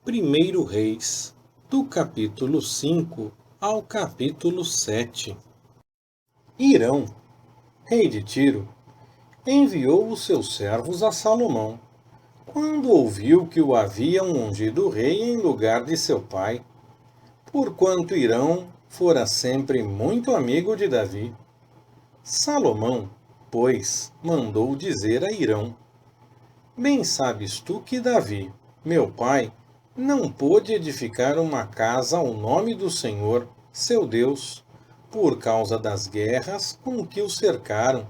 Primeiro Reis, do capítulo 5 ao capítulo 7. Hirão, rei de Tiro, enviou os seus servos a Salomão, quando ouviu que o haviam ungido rei em lugar de seu pai, porquanto Hirão fora sempre muito amigo de Davi. Salomão, pois, mandou dizer a Hirão: Bem sabes tu que Davi, meu pai, não pôde edificar uma casa ao nome do Senhor, seu Deus, por causa das guerras com que o cercaram,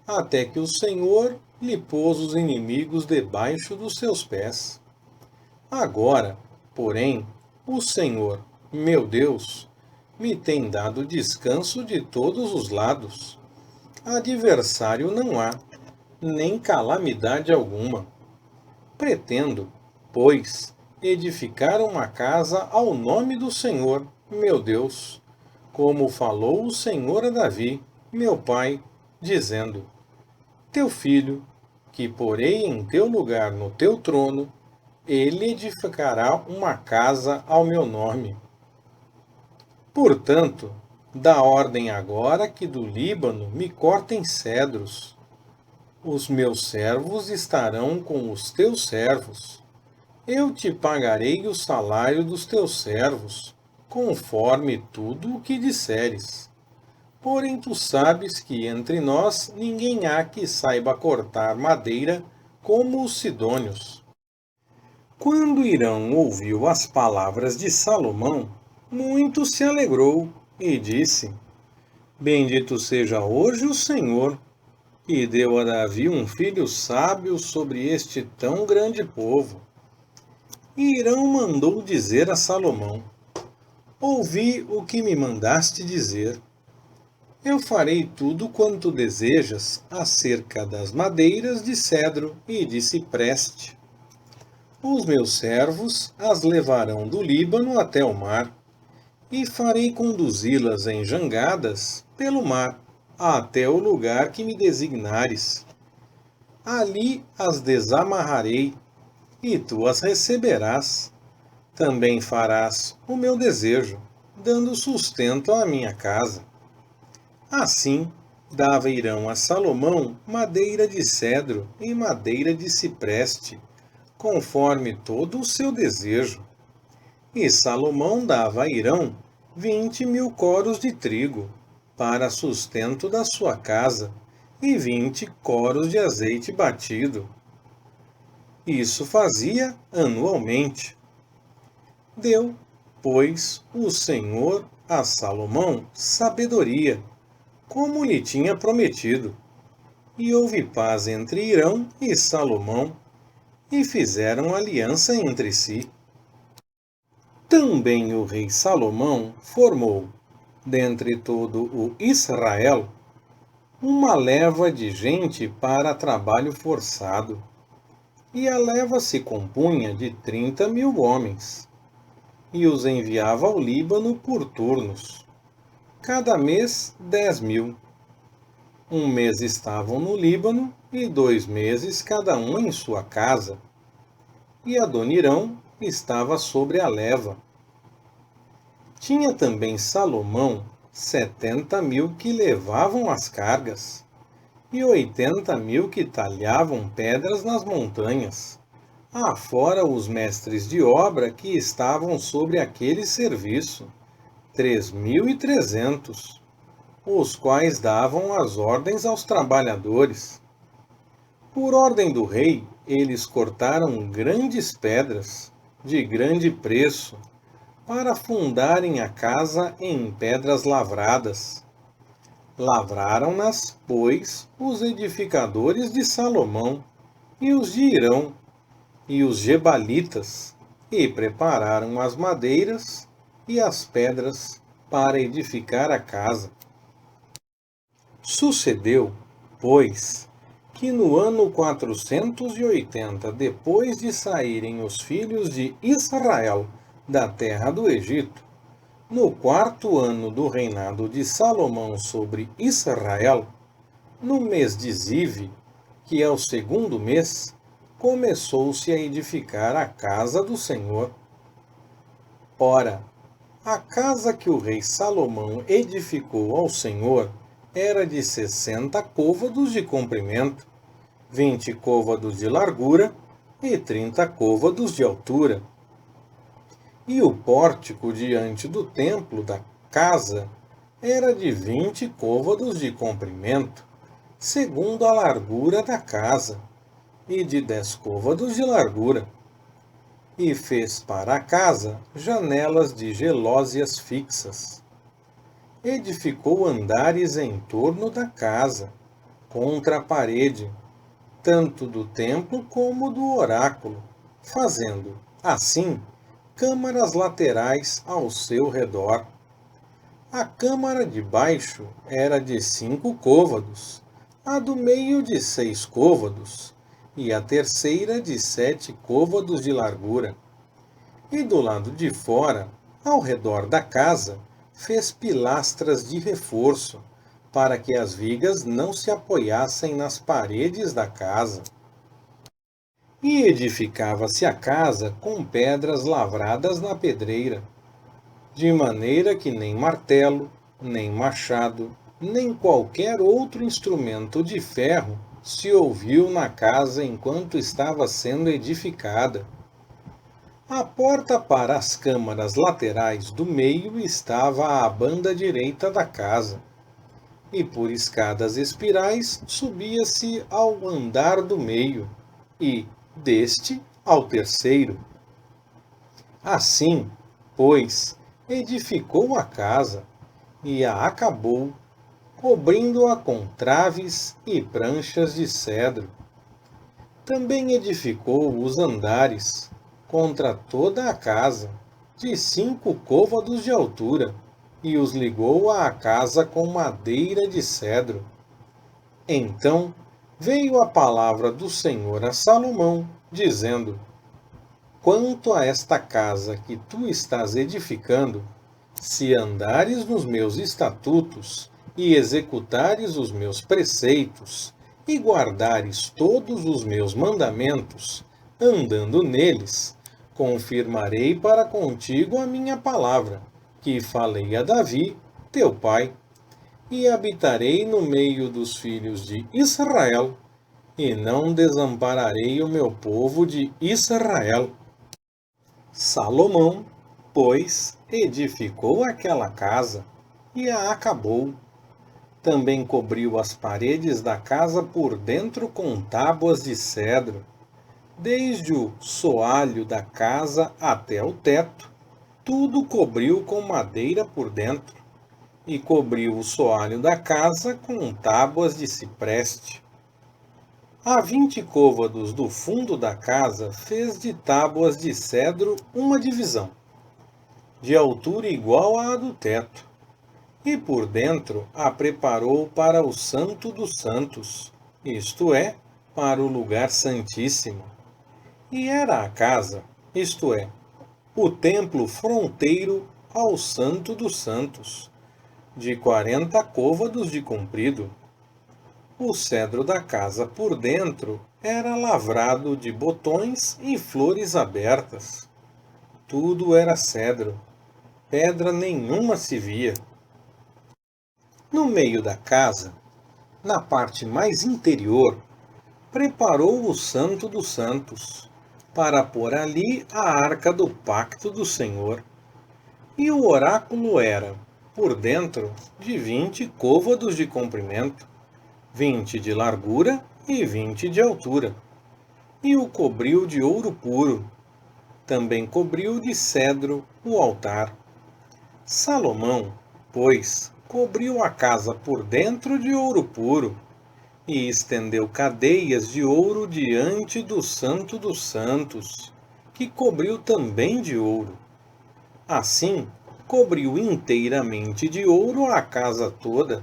até que o Senhor lhe pôs os inimigos debaixo dos seus pés. Agora, porém, o Senhor, meu Deus, me tem dado descanso de todos os lados. Adversário não há, nem calamidade alguma. Pretendo, pois, edificar uma casa ao nome do Senhor, meu Deus, como falou o Senhor a Davi, meu pai, dizendo: Teu filho, que porei em teu lugar no teu trono, ele edificará uma casa ao meu nome. Portanto, dá ordem agora que do Líbano me cortem cedros. Os meus servos estarão com os teus servos. Eu te pagarei o salário dos teus servos, conforme tudo o que disseres. Porém tu sabes que entre nós ninguém há que saiba cortar madeira como os sidônios. Quando Hirão ouviu as palavras de Salomão, muito se alegrou e disse: Bendito seja hoje o Senhor, que deu a Davi um filho sábio sobre este tão grande povo. E Hirão mandou dizer a Salomão: Ouvi o que me mandaste dizer. Eu farei tudo quanto desejas acerca das madeiras de cedro e de cipreste. Os meus servos as levarão do Líbano até o mar, e farei conduzi-las em jangadas pelo mar, até o lugar que me designares. Ali as desamarrarei, e tu as receberás. Também farás o meu desejo, dando sustento à minha casa. Assim, dava Hirão a Salomão madeira de cedro e madeira de cipreste, conforme todo o seu desejo. E Salomão dava a Hirão 20.000 coros de trigo, para sustento da sua casa, e 20 coros de azeite batido. Isso fazia anualmente. Deu, pois, o Senhor a Salomão sabedoria, como lhe tinha prometido. E houve paz entre Hirão e Salomão, e fizeram aliança entre si. Também o rei Salomão formou, dentre todo o Israel, uma leva de gente para trabalho forçado. E a leva se compunha de 30.000 homens, e os enviava ao Líbano por turnos, cada mês 10.000. Um mês estavam no Líbano, e 2 meses cada um em sua casa. E Adonirão estava sobre a leva. Tinha também Salomão 70.000 que levavam as cargas, e 80.000 que talhavam pedras nas montanhas, afora os mestres de obra que estavam sobre aquele serviço, 3.300, os quais davam as ordens aos trabalhadores. Por ordem do rei, eles cortaram grandes pedras, de grande preço, para fundarem a casa em pedras lavradas. Lavraram-nas, pois, os edificadores de Salomão, e os de Hirão, e os gebalitas, e prepararam as madeiras e as pedras para edificar a casa. Sucedeu, pois, que no ano 480, depois de saírem os filhos de Israel da terra do Egito, no 4º ano do reinado de Salomão sobre Israel, no mês de Zive, que é o 2º mês, começou-se a edificar a casa do Senhor. Ora, a casa que o rei Salomão edificou ao Senhor era de 60 côvados de comprimento, 20 côvados de largura e 30 côvados de altura. E o pórtico diante do templo da casa era de 20 côvados de comprimento, segundo a largura da casa, e de 10 côvados de largura. E fez para a casa janelas de gelósias fixas. Edificou andares em torno da casa, contra a parede, tanto do templo como do oráculo, fazendo, assim, câmaras laterais ao seu redor. A câmara de baixo era de 5 côvados, a do meio de 6 côvados, e a terceira de 7 côvados de largura. E do lado de fora, ao redor da casa, fez pilastras de reforço, para que as vigas não se apoiassem nas paredes da casa. E edificava-se a casa com pedras lavradas na pedreira, de maneira que nem martelo, nem machado, nem qualquer outro instrumento de ferro se ouviu na casa enquanto estava sendo edificada. A porta para as câmaras laterais do meio estava à banda direita da casa, e por escadas espirais subia-se ao andar do meio, e, deste, ao terceiro. Assim, pois, edificou a casa, e a acabou, cobrindo-a com traves e pranchas de cedro. Também edificou os andares, contra toda a casa, de 5 côvados de altura, e os ligou à casa com madeira de cedro. Então veio a palavra do Senhor a Salomão, dizendo: Quanto a esta casa que tu estás edificando, se andares nos meus estatutos e executares os meus preceitos, e guardares todos os meus mandamentos, andando neles, confirmarei para contigo a minha palavra, que falei a Davi, teu pai, e habitarei no meio dos filhos de Israel, e não desampararei o meu povo de Israel. Salomão, pois, edificou aquela casa, e a acabou. Também cobriu as paredes da casa por dentro com tábuas de cedro, desde o soalho da casa até o teto, tudo cobriu com madeira por dentro, e cobriu o soalho da casa com tábuas de cipreste. A 20 côvados do fundo da casa fez de tábuas de cedro uma divisão, de altura igual à do teto, e por dentro a preparou para o Santo dos Santos, isto é, para o lugar santíssimo. E era a casa, isto é, o templo fronteiro ao Santo dos Santos, de 40 côvados de comprido. O cedro da casa por dentro era lavrado de botões e flores abertas. Tudo era cedro, pedra nenhuma se via. No meio da casa, na parte mais interior, preparou o Santo dos Santos, para pôr ali a arca do pacto do Senhor. E o oráculo era, por dentro, de 20 côvados de comprimento, 20 de largura e 20 de altura. E o cobriu de ouro puro. Também cobriu de cedro o altar. Salomão, pois, cobriu a casa por dentro de ouro puro, e estendeu cadeias de ouro diante do Santo dos Santos, que cobriu também de ouro. Assim, cobriu inteiramente de ouro a casa toda.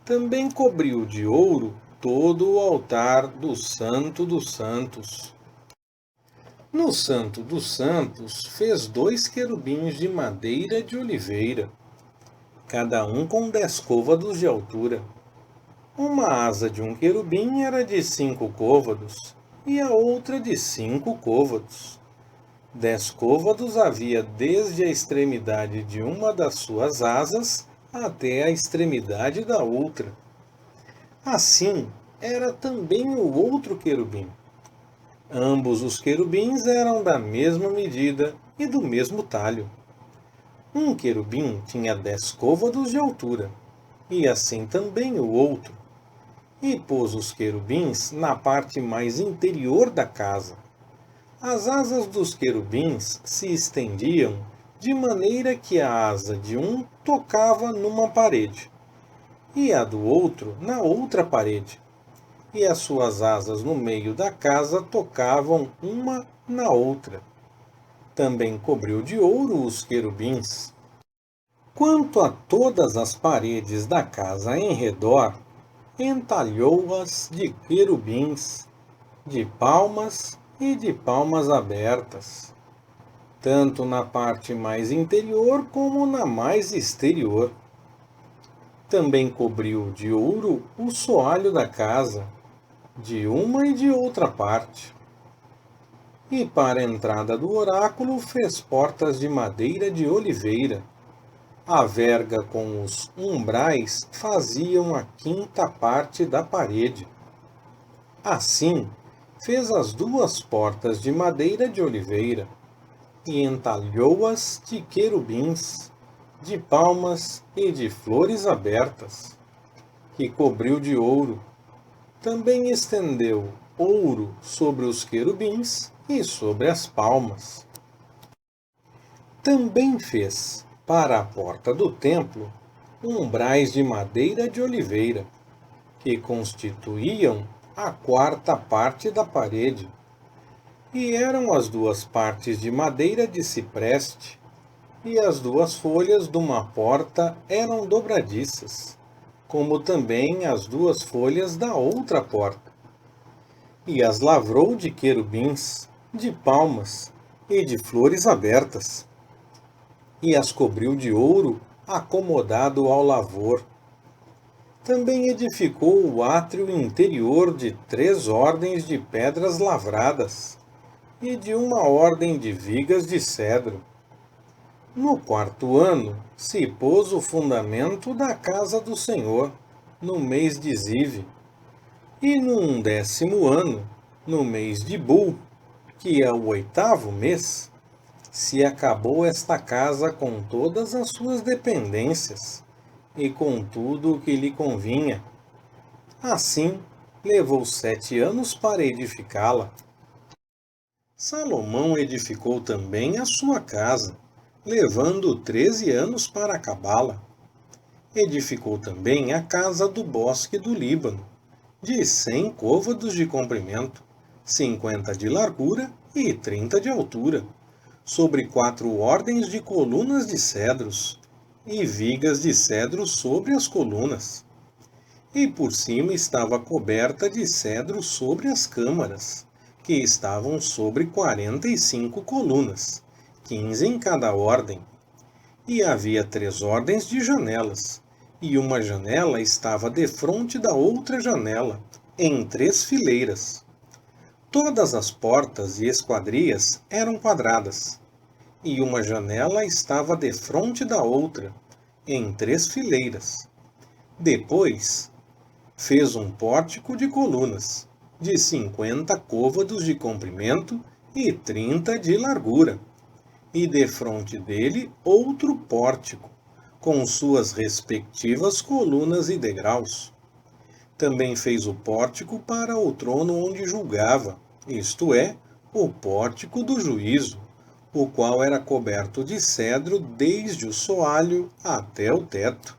Também cobriu de ouro todo o altar do Santo dos Santos. No Santo dos Santos fez 2 querubins de madeira de oliveira, cada um com 10 côvados de altura. Uma asa de um querubim era de 5 côvados, e a outra de 5 côvados. 10 côvados havia desde a extremidade de uma das suas asas até a extremidade da outra. Assim era também o outro querubim. Ambos os querubins eram da mesma medida e do mesmo talho. Um querubim tinha 10 côvados de altura, e assim também o outro. E pôs os querubins na parte mais interior da casa. As asas dos querubins se estendiam de maneira que a asa de um tocava numa parede, e a do outro na outra parede. E as suas asas no meio da casa tocavam uma na outra. Também cobriu de ouro os querubins. Quanto a todas as paredes da casa em redor, entalhou-as de querubins, de palmas e de palmas abertas, tanto na parte mais interior como na mais exterior. Também cobriu de ouro o soalho da casa, de uma e de outra parte. E para a entrada do oráculo fez portas de madeira de oliveira. A verga com os umbrais faziam a quinta parte da parede. Assim, fez as duas portas de madeira de oliveira e entalhou-as de querubins, de palmas e de flores abertas, e cobriu de ouro. Também estendeu ouro sobre os querubins e sobre as palmas. Também fez, para a porta do templo, umbrais de madeira de oliveira, que constituíam a quarta parte da parede, e eram as duas partes de madeira de cipreste, e as duas folhas de uma porta eram dobradiças, como também as duas folhas da outra porta. E as lavrou de querubins, de palmas e de flores abertas, e as cobriu de ouro acomodado ao lavor. Também edificou o átrio interior de 3 ordens de pedras lavradas e de uma ordem de vigas de cedro. No 4º ano se pôs o fundamento da casa do Senhor, no mês de Zive. E no 11º ano, no mês de Bul, que é o 8º mês, se acabou esta casa com todas as suas dependências, e com tudo o que lhe convinha. Assim, levou 7 anos para edificá-la. Salomão edificou também a sua casa, levando 13 anos para acabá-la. Edificou também a casa do bosque do Líbano, de 100 côvados de comprimento, 50 de largura e 30 de altura, sobre 4 ordens de colunas de cedros, e vigas de cedro sobre as colunas. E por cima estava coberta de cedro sobre as câmaras, que estavam sobre 45 colunas, 15 em cada ordem. E havia 3 ordens de janelas, e uma janela estava defronte da outra janela, em 3 fileiras. Todas as portas e esquadrias eram quadradas, e uma janela estava defronte da outra, em 3 fileiras. Depois, fez um pórtico de colunas, de 50 côvados de comprimento e 30 de largura, e defronte dele outro pórtico, com suas respectivas colunas e degraus. Também fez o pórtico para o trono onde julgava, isto é, o pórtico do juízo, o qual era coberto de cedro desde o soalho até o teto.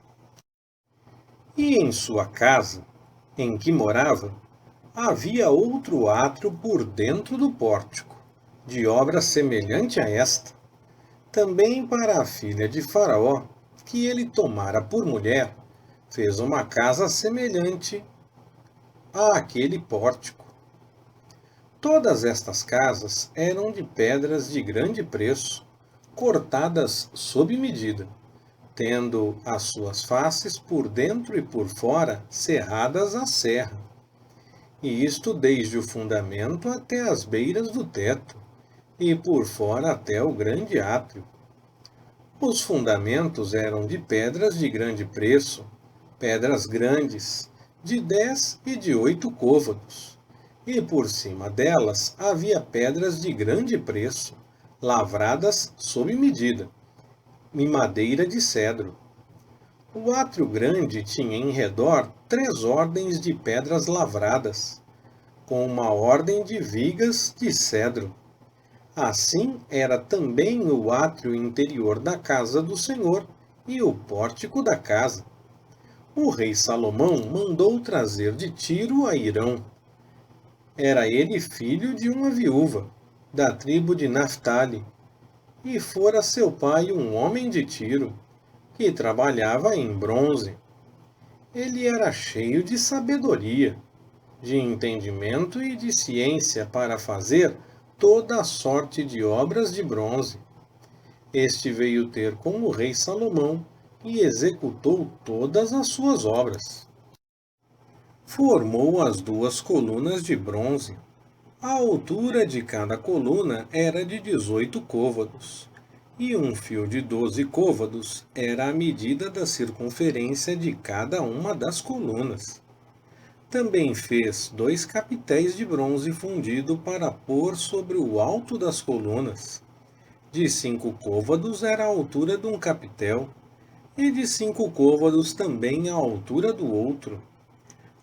E em sua casa, em que morava, havia outro átrio por dentro do pórtico, de obra semelhante a esta, também para a filha de Faraó, que ele tomara por mulher, fez uma casa semelhante àquele pórtico. Todas estas casas eram de pedras de grande preço, cortadas sob medida, tendo as suas faces por dentro e por fora cerradas à serra, e isto desde o fundamento até as beiras do teto, e por fora até o grande átrio. Os fundamentos eram de pedras de grande preço, pedras grandes, de 10 e de 8 côvados, e por cima delas havia pedras de grande preço, lavradas sob medida, em madeira de cedro. O átrio grande tinha em redor 3 ordens de pedras lavradas, com uma ordem de vigas de cedro. Assim era também o átrio interior da casa do Senhor e o pórtico da casa. O rei Salomão mandou trazer de Tiro a Hirão. Era ele filho de uma viúva, da tribo de Naphtali, e fora seu pai um homem de Tiro, que trabalhava em bronze. Ele era cheio de sabedoria, de entendimento e de ciência para fazer toda a sorte de obras de bronze. Este veio ter com o rei Salomão e executou todas as suas obras. Formou as 2 colunas de bronze. A altura de cada coluna era de 18 côvados, e um fio de 12 côvados era a medida da circunferência de cada uma das colunas. Também fez 2 capitéis de bronze fundido para pôr sobre o alto das colunas. De 5 côvados era a altura de um capitel, e de 5 côvados também a altura do outro.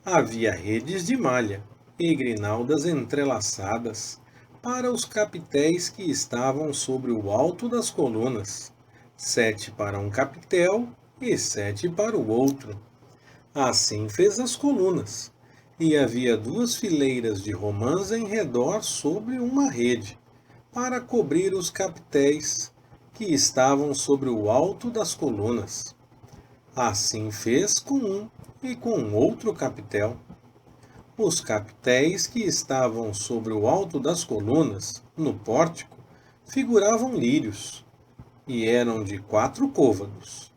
Havia redes de malha e grinaldas entrelaçadas para os capitéis que estavam sobre o alto das colunas, 7 para um capitel e 7 para o outro. Assim fez as colunas, e havia 2 fileiras de romãs em redor sobre uma rede, para cobrir os capitéis que estavam sobre o alto das colunas. Assim fez com um e com outro capitel. Os capitéis que estavam sobre o alto das colunas, no pórtico, figuravam lírios, e eram de 4 côvados.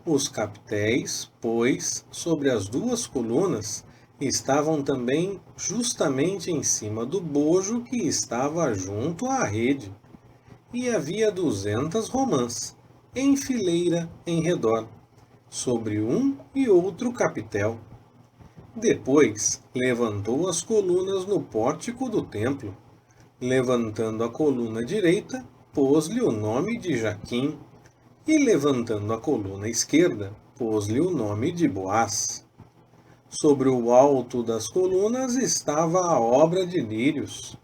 Os capitéis, pois, sobre as 2 colunas, estavam também justamente em cima do bojo que estava junto à rede, e havia 200 romãs, em fileira em redor, sobre um e outro capitel. Depois levantou as colunas no pórtico do templo. Levantando a coluna direita, pôs-lhe o nome de Jaquim, e levantando a coluna esquerda, pôs-lhe o nome de Boaz. Sobre o alto das colunas estava a obra de lírios,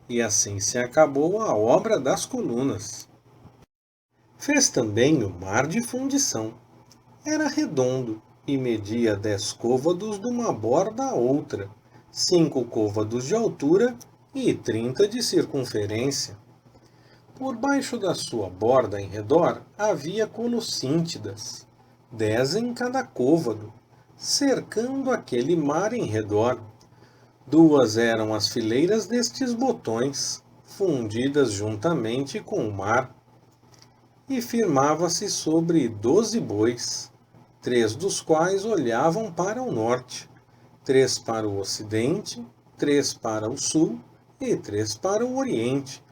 e assim se acabou a obra das colunas. Fez também o mar de fundição. Era redondo, e media 10 côvados de uma borda à outra, 5 côvados de altura e 30 de circunferência. Por baixo da sua borda em redor havia colossíntidas, 10 em cada côvado, cercando aquele mar em redor. 2 eram as fileiras destes botões, fundidas juntamente com o mar, e firmava-se sobre 12 bois, 3 dos quais olhavam para o norte, 3 para o ocidente, 3 para o sul e 3 para o oriente.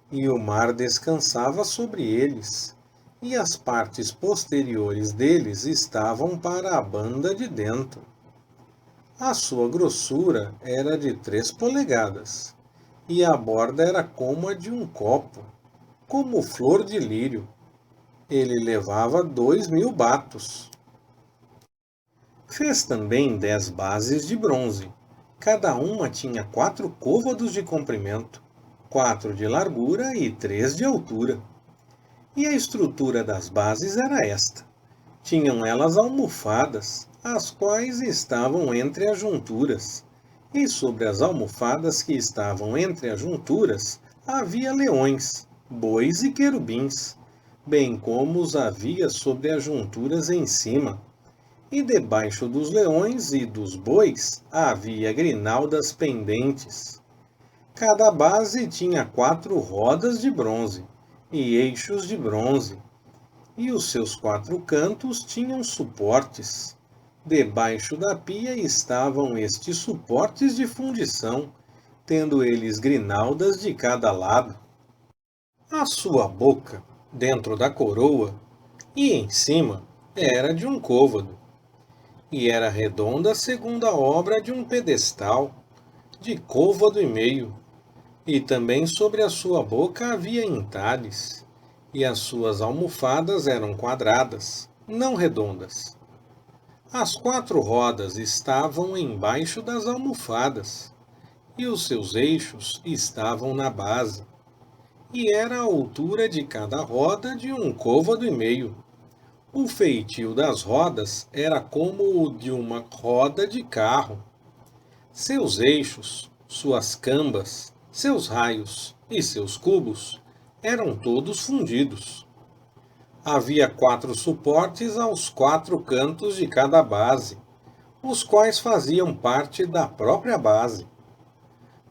E o mar descansava sobre eles, e as partes posteriores deles estavam para a banda de dentro. A sua grossura era de 3 polegadas, e a borda era como a de um copo, como flor de lírio. Ele levava 2.000 batos. Fez também 10 bases de bronze. Cada uma tinha 4 côvados de comprimento, 4 de largura e 3 de altura. E a estrutura das bases era esta. Tinham elas almofadas, as quais estavam entre as junturas. E sobre as almofadas que estavam entre as junturas havia leões, bois e querubins, bem como os havia sobre as junturas em cima. E debaixo dos leões e dos bois havia grinaldas pendentes. Cada base tinha 4 rodas de bronze e eixos de bronze, e os seus 4 cantos tinham suportes. Debaixo da pia estavam estes suportes de fundição, tendo eles grinaldas de cada lado. A sua boca, dentro da coroa, e em cima, era de um côvado, e era redonda segundo a obra de um pedestal, de côvado e meio, e também sobre a sua boca havia entalhes, e as suas almofadas eram quadradas, não redondas. As 4 rodas estavam embaixo das almofadas, e os seus eixos estavam na base, e era a altura de cada roda de um côvado e meio. O feitio das rodas era como o de uma roda de carro. Seus eixos, suas cambas, seus raios e seus cubos eram todos fundidos. Havia 4 suportes aos 4 cantos de cada base, os quais faziam parte da própria base.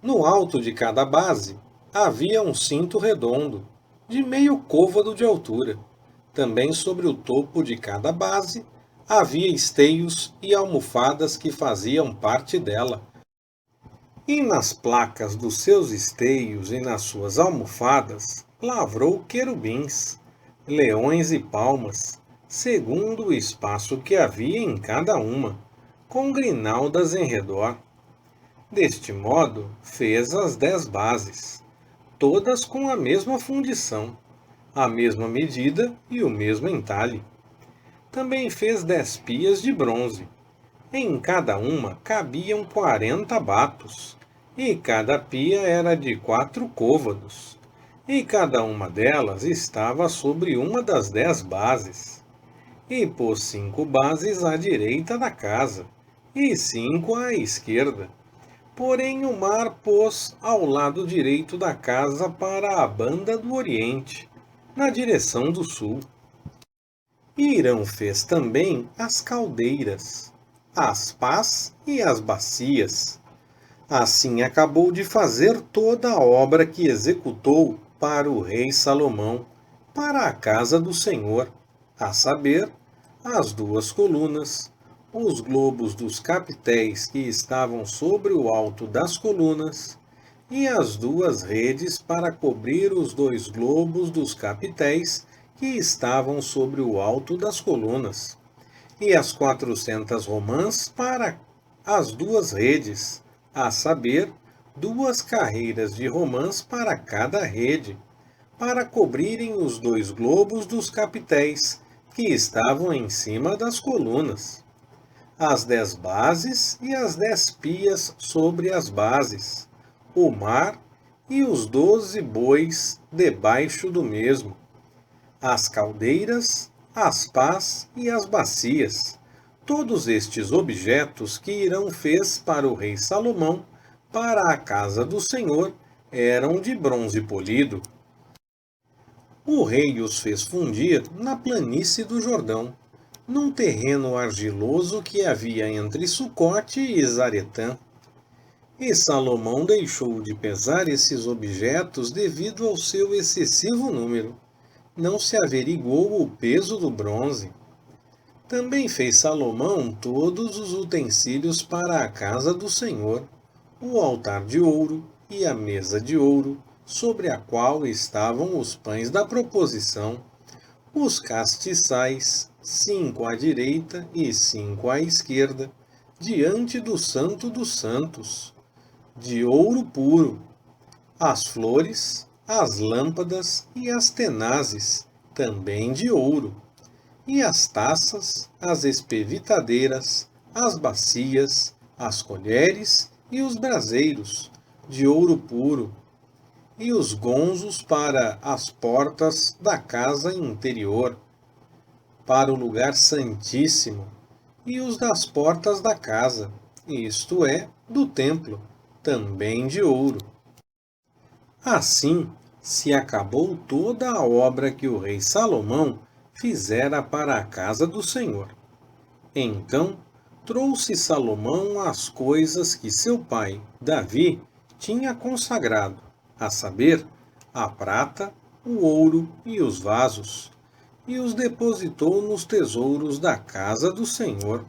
No alto de cada base havia um cinto redondo, de meio côvado de altura. Também sobre o topo de cada base havia esteios e almofadas que faziam parte dela. E nas placas dos seus esteios e nas suas almofadas lavrou querubins, leões e palmas, segundo o espaço que havia em cada uma, com grinaldas em redor. Deste modo fez as 10 bases, todas com a mesma fundição, a mesma medida e o mesmo entalhe. Também fez 10 pias de bronze. Em cada uma cabiam 40 batos, e cada pia era de 4 côvados, e cada uma delas estava sobre uma das 10 bases. E pôs 5 bases à direita da casa, e 5 à esquerda. Porém o mar pôs ao lado direito da casa para a banda do oriente, na direção do sul. Irão fez também as caldeiras, as pás e as bacias. Assim acabou de fazer toda a obra que executou para o rei Salomão, para a casa do Senhor, a saber, as 2 colunas, os globos dos capitéis que estavam sobre o alto das colunas, e as 2 redes para cobrir os 2 globos dos capitéis que estavam sobre o alto das colunas, e as 400 romãs para as 2 redes, a saber, 2 carreiras de romãs para cada rede, para cobrirem os 2 globos dos capitéis que estavam em cima das colunas, as 10 bases e as 10 pias sobre as bases, o mar e os 12 bois debaixo do mesmo, as caldeiras, as pás e as bacias. Todos estes objetos que Irão fez para o rei Salomão, para a casa do Senhor, eram de bronze polido. O rei os fez fundir na planície do Jordão, num terreno argiloso que havia entre Sucote e Zaretã. E Salomão deixou de pesar esses objetos devido ao seu excessivo número. Não se averiguou o peso do bronze. Também fez Salomão todos os utensílios para a casa do Senhor, o altar de ouro e a mesa de ouro, sobre a qual estavam os pães da proposição, os castiçais, 5 à direita e 5 à esquerda, diante do Santo dos Santos, de ouro puro, as flores, as lâmpadas e as tenazes, também de ouro, e as taças, as espevitadeiras, as bacias, as colheres e os braseiros, de ouro puro, e os gonzos para as portas da casa interior, para o lugar santíssimo, e os das portas da casa, isto é, do templo, também de ouro. Assim se acabou toda a obra que o rei Salomão fizera para a casa do Senhor. Então trouxe Salomão as coisas que seu pai, Davi, tinha consagrado, a saber, a prata, o ouro e os vasos, e os depositou nos tesouros da casa do Senhor.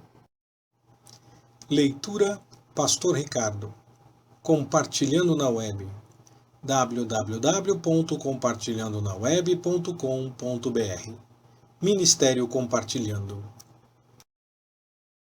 Leitura Pastor Ricardo. Compartilhando na web. www.compartilhandonaweb.com.br Ministério Compartilhando.